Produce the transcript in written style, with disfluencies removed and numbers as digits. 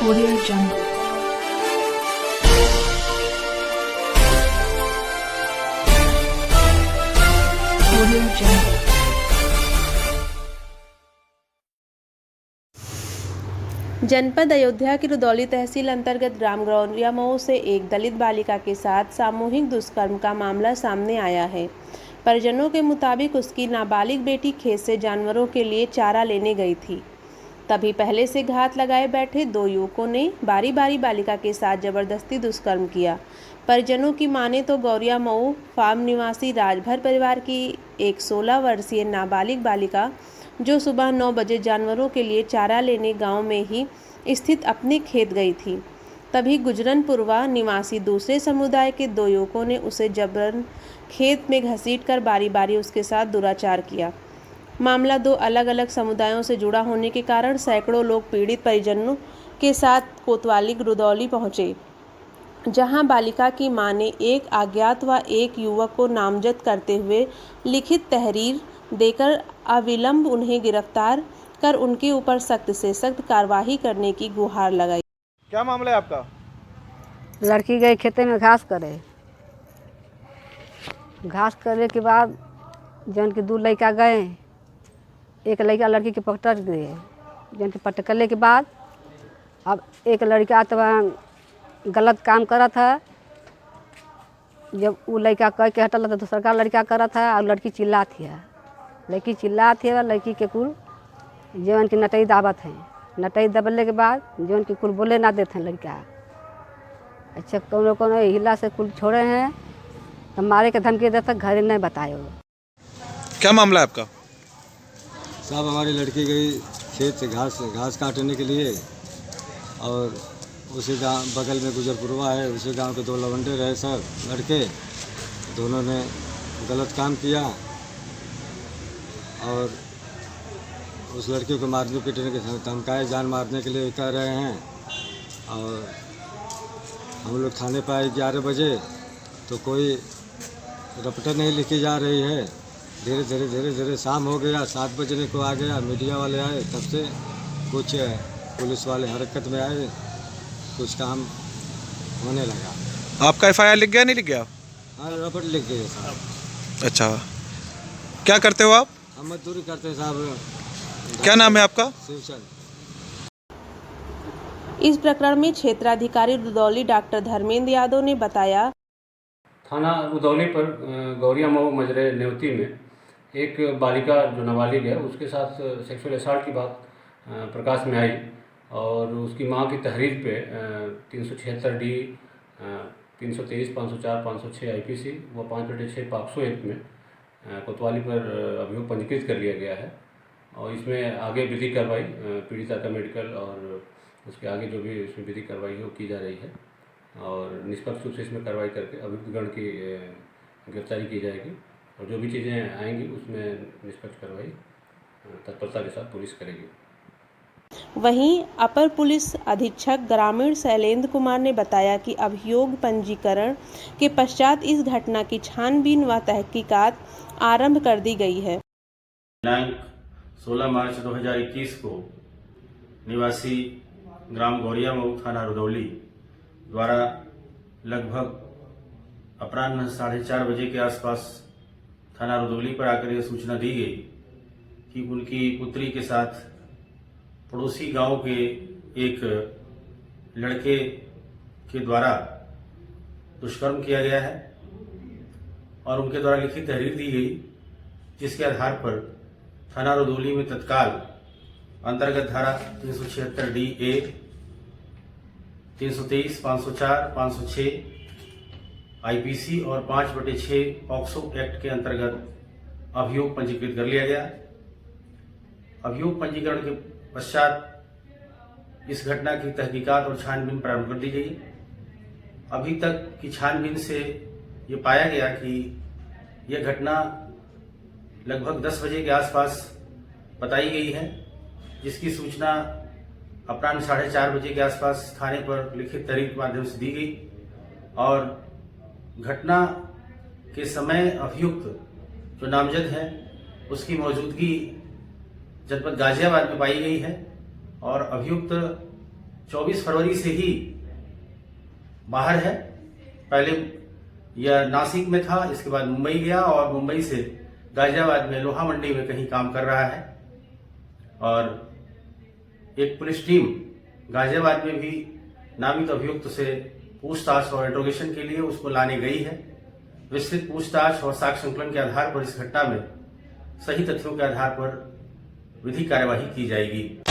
Audio Jungle. Audio Jungle. जनपद अयोध्या की रुदौली तहसील अंतर्गत ग्राम गौरिया मऊ से एक दलित बालिका के साथ सामूहिक दुष्कर्म का मामला सामने आया है। परिजनों के मुताबिक उसकी नाबालिग बेटी खेत से जानवरों के लिए चारा लेने गई थी। तभी पहले से घात लगाए बैठे दो युवकों ने बारी बारी बालिका के साथ जबरदस्ती दुष्कर्म किया। परिजनों की माने तो गौरिया मऊ फार्म निवासी राजभर परिवार की एक 16 वर्षीय नाबालिग बालिका जो सुबह 9 बजे जानवरों के लिए चारा लेने गांव में ही स्थित अपने खेत गई थी। तभी गुजरनपुरवा निवासी दूसरे समुदाय के दो युवकों ने उसे जबरन खेत में घसीटकर बारी बारी उसके साथ दुराचार किया। मामला दो अलग अलग समुदायों से जुड़ा होने के कारण सैकड़ों लोग पीड़ित परिजनों के साथ कोतवाली रुदौली पहुंचे, जहां बालिका की मां ने एक अज्ञात व एक युवक को नामजद करते हुए लिखित तहरीर देकर अविलंब उन्हें गिरफ्तार कर उनके ऊपर सख्त से सख्त कार्रवाई करने की गुहार लगाई। क्या मामला है आपका? लड़की गई खेते में घास करे। घास करे के बाद जौन के दो लड़का गए, एक लड़का लड़की के पकड़ गए। जौन के पटकले के बाद अब एक लड़का तो गलत काम करा था। जब वो लड़का कह के हटल तो दूसरा का लड़का करा था और लड़की चिल्ला थी। लड़की चिल्ला थी और लड़की के कुल जौन की नटई दावत है। नटई दबले के बाद जौन की कुल बोले ना देते हैं लड़का। अच्छा कोनो कोनो हिला से कुल छोड़े हैं तो मारे के धमकी देते घरे नहीं बताए। क्या मामला है आपका? साहब हमारी लड़की गई खेत से घास काटने के लिए और उसी गांव बगल में गुजरपुरवा है, उसी गांव के दो लवंडे रहे सब लड़के, दोनों ने गलत काम किया और उस लड़की को मारने पीटने के धमकाए, जान मारने के लिए कह रहे हैं। और हम लोग थाने पर आए 11 बजे तो कोई रपटे नहीं लिखी जा रही है। धीरे धीरे शाम हो गया, 7 बजने को आ गया। मीडिया वाले आए, तब से कुछ पुलिस वाले हरकत में आए, कुछ काम होने लगा। आपका FIR लिख गया नहीं लिख गया? हाँ रपट लिख गए साहब। अच्छा, क्या करते हो आप? हम मजदूरी करते हैं साहब। क्या नाम है आपका? शिवचंद। इस प्रकरण में क्षेत्राधिकारी रुदौली डॉक्टर धर्मेंद्र यादव ने बताया, थाना रुदौली पर गौरिया मऊ मजरे नेवती में एक बालिका जो नाबालिग है उसके साथ सेक्सुअल असॉल्ट की बात प्रकाश में आई और उसकी मां की तहरीर पे 376D 323 504 506 IPC व 5/6 पॉक्सो एक्ट में कोतवाली पर अभियोग पंजीकृत कर लिया गया है। और इसमें आगे विधिक कार्रवाई पीड़िता का मेडिकल और उसके आगे जो भी इसमें विधिक कार्रवाई है वो की जा रही है और निष्पक्ष रूप से इसमें कार्रवाई करके अभियुक्तगण की गिरफ्तारी की जाएगी और जो भी चीज़ें आएंगी उसमें निष्पक्ष कार्रवाई तत्परता के साथ पुलिस करेगी। वहीं अपर पुलिस अधीक्षक ग्रामीण शैलेंद्र कुमार ने बताया कि अभियोग पंजीकरण के पश्चात इस घटना की छानबीन व तहकीकात आरंभ कर दी गई है। दिनांक 16 मार्च 2021 को निवासी ग्राम गौरिया मऊ थाना रुदौली द्वारा लगभग अपराह्न 4:30 बजे के आसपास थाना रुदौली पर आकर यह सूचना दी गई कि उनकी पुत्री के साथ पड़ोसी गांव के एक लड़के के द्वारा दुष्कर्म किया गया है और उनके द्वारा लिखित तहरीर दी गई, जिसके आधार पर थाना रुदौली में तत्काल अंतर्गत धारा 376D(a) 323 504 506 IPC और 5/6 पॉक्सो एक्ट के अंतर्गत अभियोग पंजीकृत कर लिया गया। अभियोग पंजीकरण के पश्चात इस घटना की तहकीकात और छानबीन प्रारंभ कर दी गई। अभी तक की छानबीन से ये पाया गया कि यह घटना लगभग 10 बजे के आसपास बताई गई है, जिसकी सूचना अपराह्न 4:30 बजे के आसपास थाने पर लिखित तहरीर के माध्यम से दी गई और घटना के समय अभियुक्त जो नामजद है उसकी मौजूदगी जनपद गाजियाबाद में पाई गई है और अभियुक्त 24 फरवरी से ही बाहर है। पहले यह नासिक में था, इसके बाद मुंबई गया और मुंबई से गाजियाबाद में लोहा मंडी में कहीं काम कर रहा है। और एक पुलिस टीम गाजियाबाद में भी नामित अभियुक्त से पूछताछ और इंट्रोगेशन के लिए उसको लाने गई है। विस्तृत पूछताछ और साक्ष्य संकलन के आधार पर इस घटना में सही तथ्यों के आधार पर विधिक कार्यवाही की जाएगी।